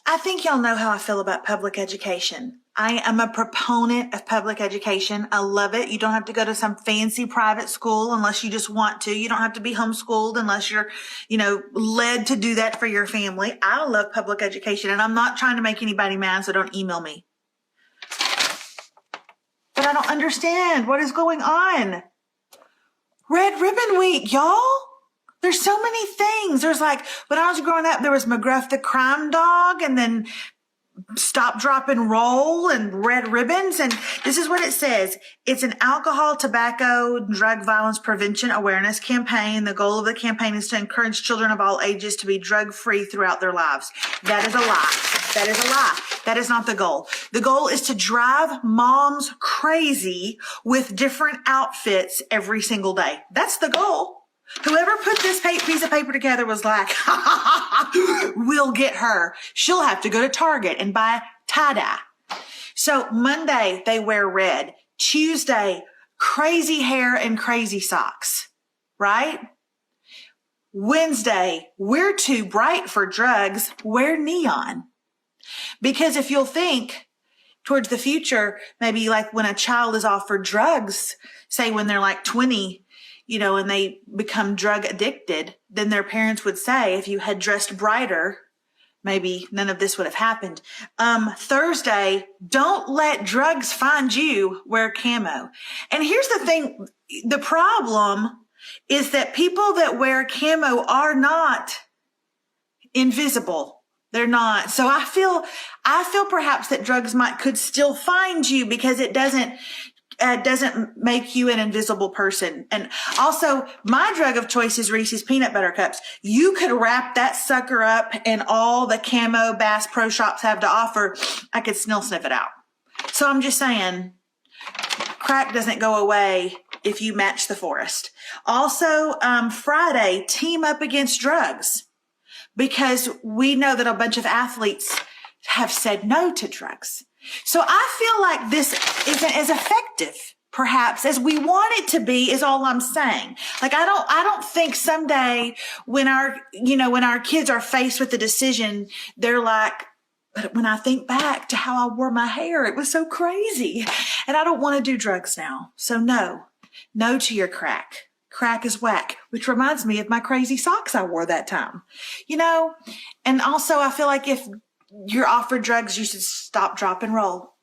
I think y'all know how I feel about public education. I am a proponent of public education. I love it. You don't have to go to some fancy private school unless you just want to. You don't have to be homeschooled unless you're, led to do that for your family. I love public education, and I'm not trying to make anybody mad, so don't email me. But I don't understand what is going on. Red Ribbon Week, y'all. There's so many things. There's when I was growing up, there was McGruff the Crime Dog, and then Stop, Drop, and Roll, and Red Ribbons. And this is what it says. It's an alcohol, tobacco, drug violence prevention awareness campaign. The goal of the campaign is to encourage children of all ages to be drug-free throughout their lives. That is a lie. That is a lie. That is not the goal. The goal is to drive moms crazy with different outfits every single day. That's the goal. Whoever put this piece of paper together was like, we'll get her. She'll have to go to Target and buy tie-dye. So Monday, they wear red. Tuesday, crazy hair and crazy socks, right? Wednesday, we're too bright for drugs. Wear neon. Because if you'll think towards the future, maybe when a child is offered drugs, say when they're 20, and they become drug addicted, then their parents would say, if you had dressed brighter, maybe none of this would have happened. Thursday, don't let drugs find you, wear camo. And here's the thing. The problem is that people that wear camo are not invisible. They're not. So I feel perhaps that drugs could still find you because it doesn't make you an invisible person. And also, my drug of choice is Reese's peanut butter cups. You could wrap that sucker up in all the camo Bass Pro Shops have to offer. I could still sniff it out. So I'm just saying, crack doesn't go away if you match the forest. Also, Friday, team up against drugs, because we know that a bunch of athletes have said no to drugs. So I feel like this isn't as effective, perhaps, as we want it to be, is all I'm saying. I don't think someday when our kids are faced with the decision, they're like, but when I think back to how I wore my hair, it was so crazy. And I don't want to do drugs now. So no to your crack. Crack is whack, which reminds me of my crazy socks I wore that time. And also I feel like if you're offered drugs, you should stop, drop, and roll.